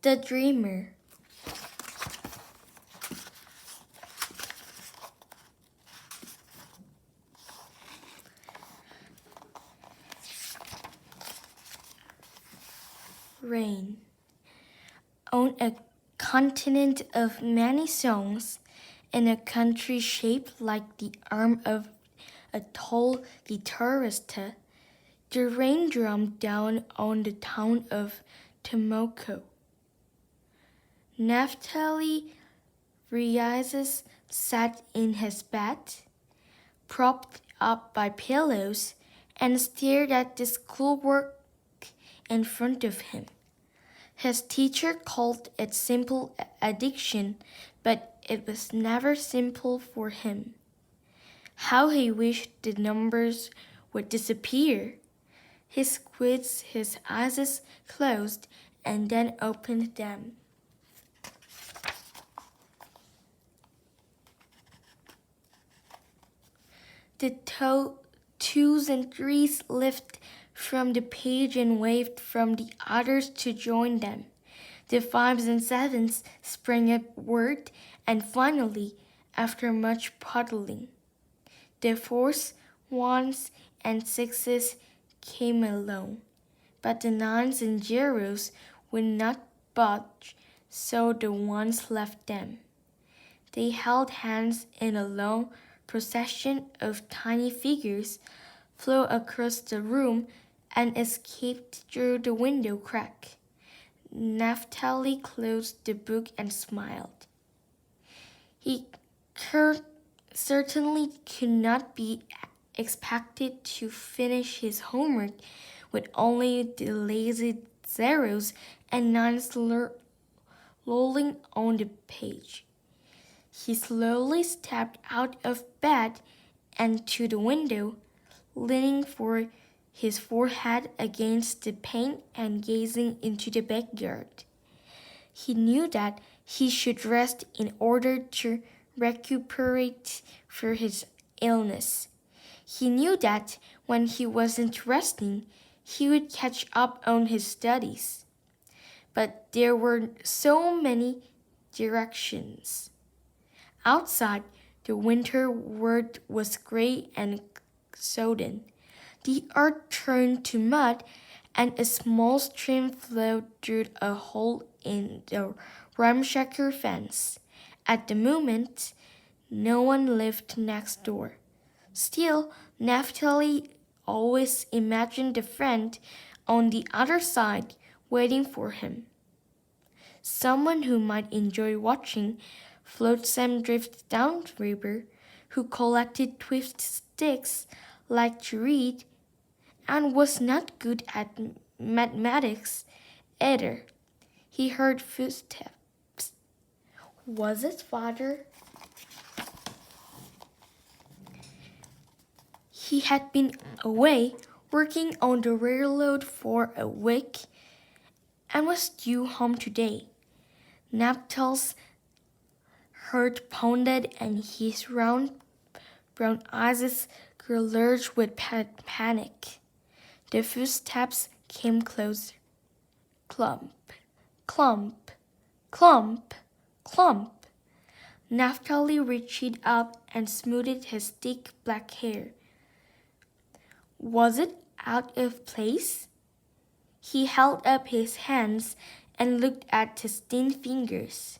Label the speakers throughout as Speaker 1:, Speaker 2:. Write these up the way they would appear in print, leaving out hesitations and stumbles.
Speaker 1: The Dreamer. Rain. On a continent of many songs, in a country shaped like the arm of a tall guitarista, the rain drummed down on the town of Tomoko. Naphtali Riazes sat in his bed, propped up by pillows, and stared at the schoolwork in front of him. His teacher called it simple addiction, but it was never simple for him. How he wished the numbers would disappear. He squeezed his eyes closed and then opened them. The twos and threes lifted from the page and waved from the others to join them. The fives and sevens sprang upward, and finally, after much puddling, the fours, ones, and sixes came along. But the nines and zeros would not budge, so the ones left them. They held hands in a long procession of tiny figures, flew across the room, and escaped through the window crack. Naphtali closed the book and smiled. He certainly could not be expected to finish his homework with only the lazy zeros and nines lolling on the page. He slowly stepped out of bed and to the window, leaning for his forehead against the pane and gazing into the backyard. He knew that he should rest in order to recuperate for his illness. He knew that when he wasn't resting, he would catch up on his studies. But there were so many directions. Outside, the winter world was gray and sodden. The earth turned to mud, and a small stream flowed through a hole in the ramshackle fence. At the moment, no one lived next door. Still, Naphtali always imagined a friend on the other side waiting for him. Someone who might enjoy watching Flotsam drift downriver, who collected twist sticks, liked to read, and was not good at mathematics either. He heard footsteps. Was it father? He had been away working on the railroad for a week and was due home today. Naphtali's heart pounded and his round brown eyes grew large with panic. The footsteps came closer. Clump, clump, clump, clump. Naphtali reached up and smoothed his thick black hair. Was it out of place? He held up his hands and looked at his thin fingers.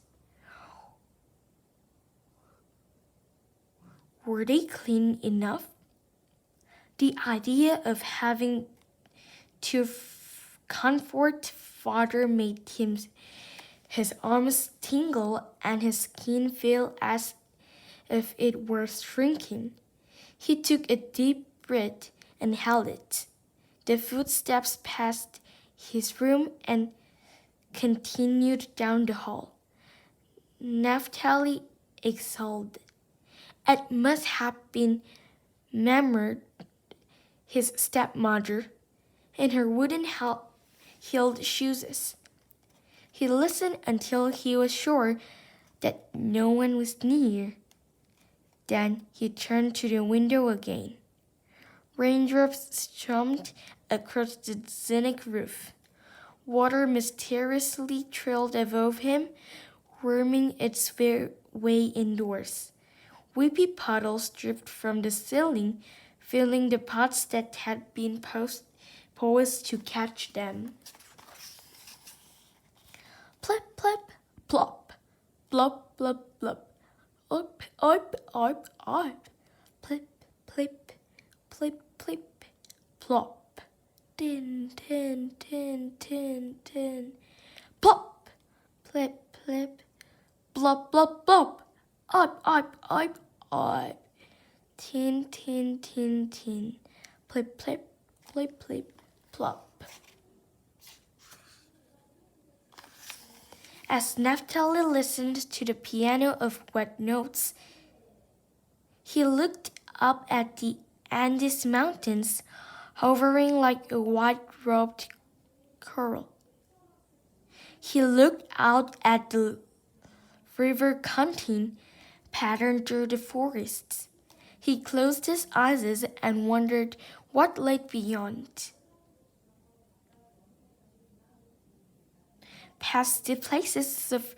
Speaker 1: Were they clean enough? The idea of having to comfort father made his arms tingle and his skin feel as if it were shrinking. He took a deep breath and held it. The footsteps passed his room and continued down the hall. Naphtali exhaled. It must have been Mamre, his stepmother, in her wooden-heeled shoes. He listened until he was sure that no one was near. Then he turned to the window again. Raindrops strummed across the zinc roof. Water mysteriously trailed above him, worming its way indoors. Weepy puddles dripped from the ceiling, filling the pots that had been poised to catch them. Plip, plip, plop, blub, blub, blub. Up, up, up, up. Plip, plip, plip, plip, plop. Tin, tin, tin, tin, tin. Plop, plip, plip, blub, blub, blub. Up, up, up, up. Tin, tin, tin, tin. Plip, plip, plip, plip, plop. As Naphtali listened to the piano of wet notes, he looked up at the Andes Mountains, hovering like a white-robed coral. He looked out at the river Contine, patterned through the forests. He closed his eyes and wondered what lay beyond. Past the places of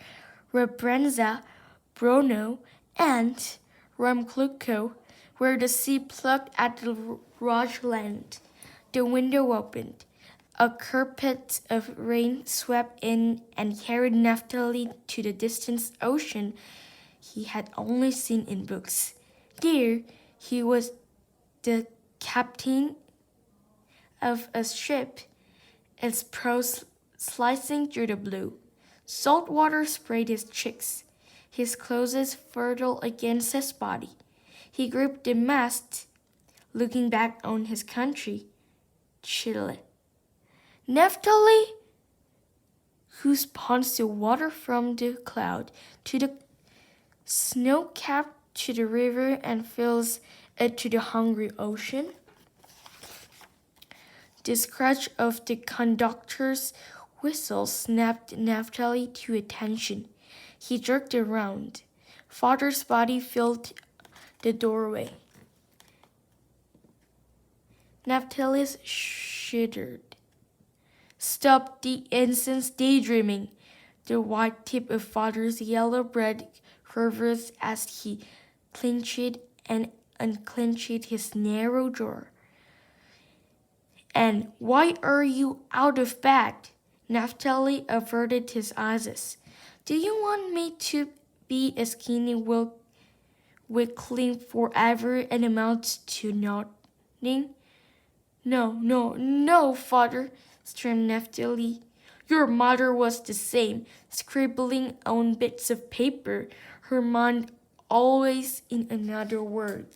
Speaker 1: Rebrenza, Bruno, and Ramcluco, where the sea plucked at the Rajland. The window opened. A carpet of rain swept in and carried Naphtali to the distant ocean he had only seen in books. There, he was the captain of a ship, its prows slicing through the blue. Salt water sprayed his cheeks, his clothes fertile against his body. He gripped the mast, looking back on his country, Chile. Naphtali, who spawns the water from the cloud to the snow cap to the river and fills it to the hungry ocean. The scratch of the conductor's whistle snapped Naphtali to attention. He jerked around. Father's body filled the doorway. Naphtali shuddered. Stop the instant daydreaming. The white tip of Father's yellow bread quivered as he clenched and unclenched his narrow jaw. And why are you out of bed? Naphtali averted his eyes. Do you want me to be a skinny weakling forever and amount to nothing? No, no, no, Father, screamed Naphtali. Your mother was the same, scribbling on bits of paper, her mind always in another word.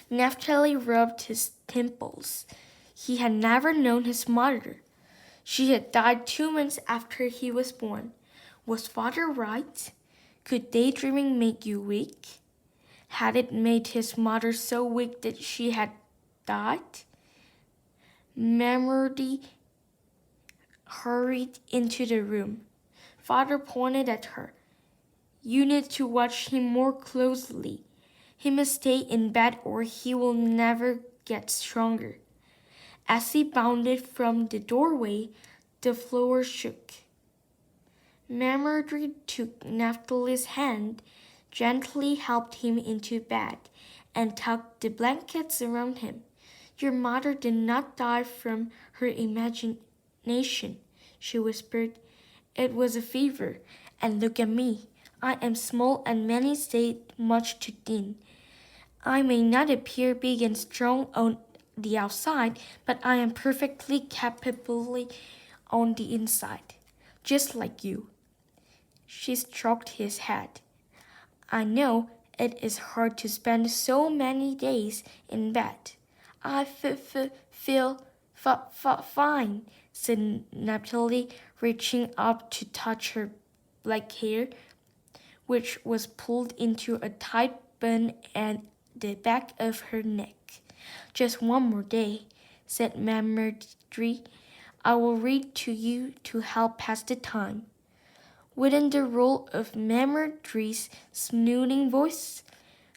Speaker 1: Naphtali rubbed his temples. He had never known his mother. She had died 2 months after he was born. Was Father right? Could daydreaming make you weak? Had it made his mother so weak that she had died? Memory hurried into the room. Father pointed at her. You need to watch him more closely. He must stay in bed or he will never get stronger. As he bounded from the doorway, the floor shook. Memory took Naphtali's hand, gently helped him into bed, and tucked the blankets around him. Your mother did not die from her imagination, she whispered. It was a fever, and look at me. I am small and many say much too thin. I may not appear big and strong on the outside, but I am perfectly capable on the inside, just like you. She stroked his head. I know it is hard to spend so many days in bed. I feel fine, said Naphtali, reaching up to touch her black hair, which was pulled into a tight bun at the back of her neck. Just one more day, said Memory. I will read to you to help pass the time. Within the roll of Memory's snooting voice,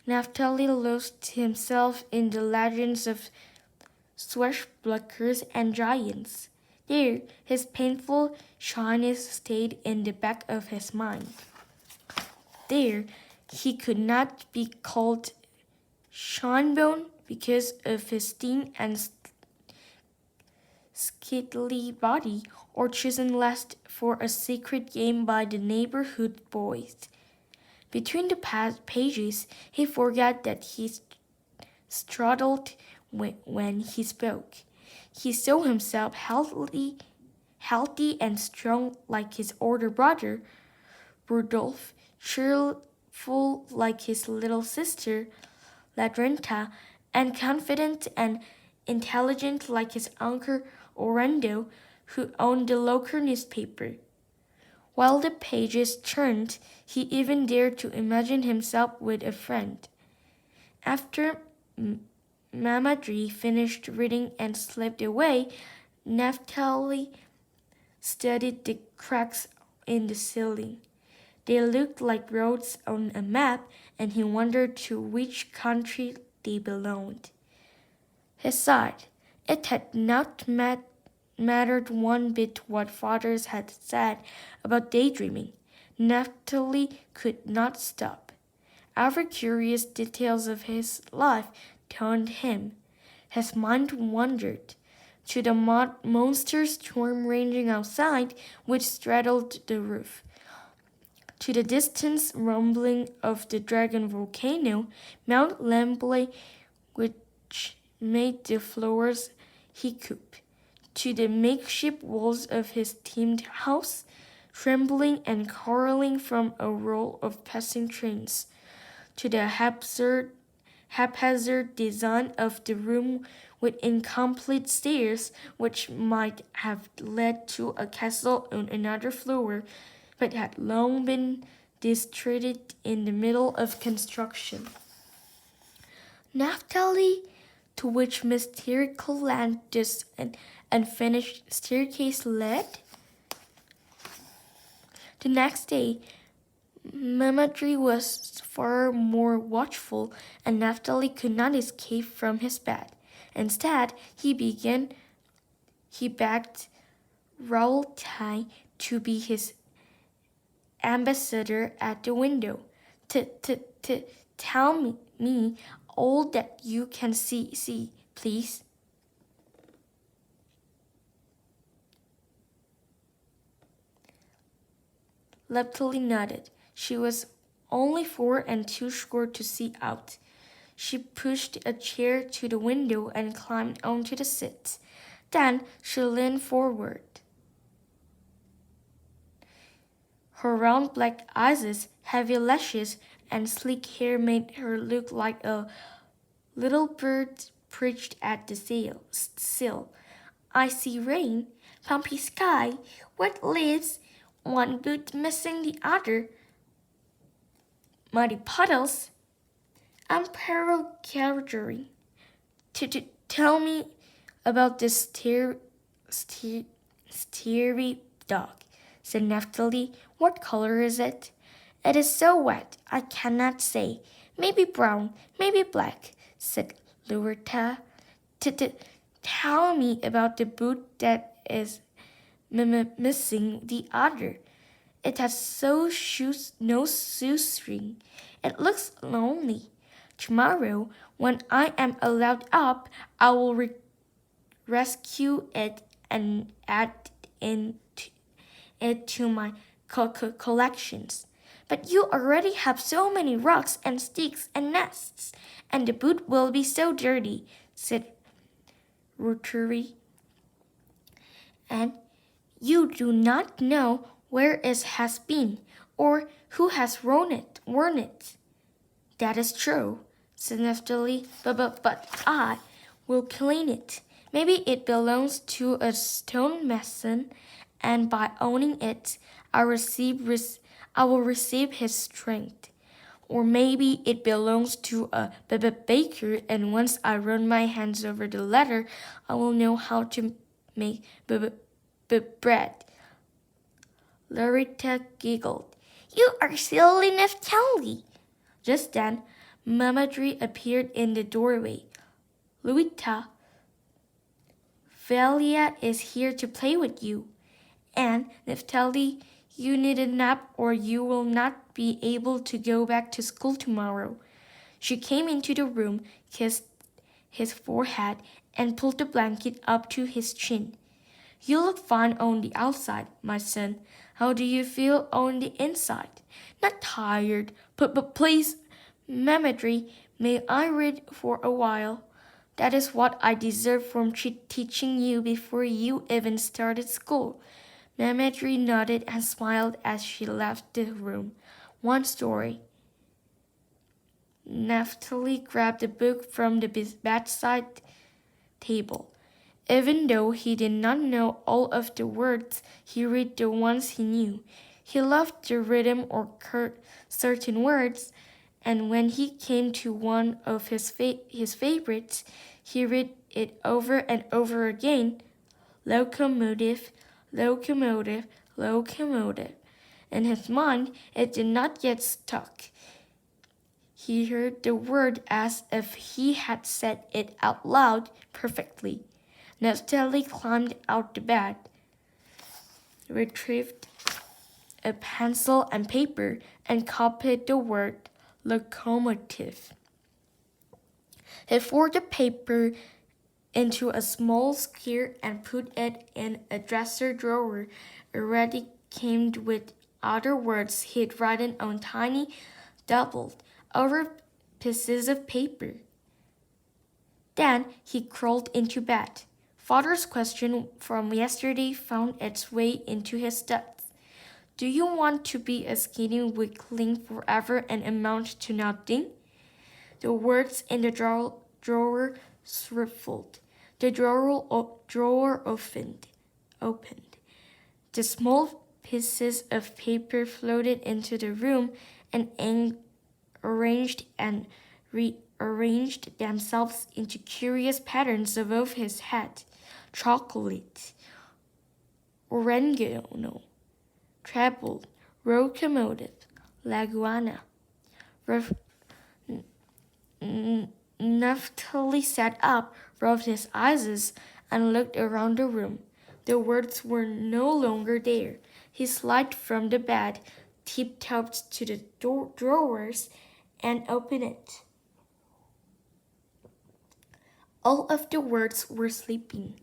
Speaker 1: Naphtali lost himself in the legends of swashbucklers, and giants. There, his painful shyness stayed in the back of his mind. There, he could not be called Shinbone because of his thin and skittly body, or chosen last for a secret game by the neighborhood boys. Between the pages, he forgot that he struggled when he spoke. He saw himself healthy and strong like his older brother, Rudolph, cheerful like his little sister, Ladrenta, and confident and intelligent like his uncle Orlando, who owned the local newspaper. While the pages turned, he even dared to imagine himself with a friend. After Mamadri finished reading and slipped away, Naphtali studied the cracks in the ceiling. They looked like roads on a map, and he wondered to which country they belonged. He sighed. It had not mattered one bit what fathers had said about daydreaming. Naphtali could not stop. Every curious details of his life turned him. His mind wandered to the monster storm raging outside, which straddled the roof, to the distant rumbling of the dragon volcano, Mount Lembley, which made the floors hiccup, to the makeshift walls of his themed house, trembling and curling from a roll of passing trains, to the haphazard design of the room with incomplete stairs which might have led to a castle on another floor, but had long been destroyed in the middle of construction. Naphtali, to which mystical land this unfinished staircase led? The next day, Mamadri was far more watchful, and Naphtali could not escape from his bed. Instead, he begged Raoultai to be his ambassador at the window. Tell me all that you can see, please. Naphtali nodded. She was only 4 and too short to see out. She pushed a chair to the window and climbed onto the seat. Then she leaned forward. Her round black eyes, heavy lashes, and sleek hair made her look like a little bird perched at the sill. I see rain, pumpy sky, wet leaves, one boot missing the other, muddy puddles, unparalleled cavalry. Tell me about this steery dog, said Naphtali. What color is it? It is so wet, I cannot say. Maybe brown, maybe black, said Lurita. Tell me about the boot that is missing the other. It has no shoestring. It looks lonely. Tomorrow, when I am allowed up, I will rescue it and add it to my collections. But you already have so many rocks and sticks and nests, and the boot will be so dirty, said Ruturi. And you do not know where it has been, or who has worn it. That is true, said Naphtali, but I will clean it. Maybe it belongs to a stonemason, and by owning it, I will receive his strength. Or maybe it belongs to a baker, and once I run my hands over the leather, I will know how to make bread. Lurita giggled. You are silly, Naphtali. Just then, Mamadri appeared in the doorway. Lurita, Velia is here to play with you. And Naphtali, you need a nap or you will not be able to go back to school tomorrow. She came into the room, kissed his forehead, and pulled the blanket up to his chin. You look fine on the outside, my son. How do you feel on the inside? Not tired, but please, Mamadri, may I read for a while? That is what I deserve from teaching you before you even started school. Mamadri nodded and smiled as she left the room. One story. Naphtali grabbed the book from the bedside table. Even though he did not know all of the words, he read the ones he knew. He loved the rhythm or certain words, and when he came to one of his favorites, he read it over and over again. Locomotive, locomotive, locomotive. In his mind, it did not yet stuck. He heard the word as if he had said it out loud perfectly. Naphtali climbed out the bed, retrieved a pencil and paper, and copied the word locomotive. He folded the paper into a small square and put it in a dresser drawer already came with other words he'd written on tiny, doubled over pieces of paper. Then he crawled into bed. Father's question from yesterday found its way into his thoughts. Do you want to be a skinny weakling forever and amount to nothing? The words in the drawer shuffled. The drawer opened. The small pieces of paper floated into the room and arranged and rearranged themselves into curious patterns above his head. Chocolate, oregano, treble, locomotive, laguana. Naphtali sat up, rubbed his eyes, and looked around the room. The words were no longer there. He slid from the bed, tiptoed to the drawers, and opened it. All of the words were sleeping.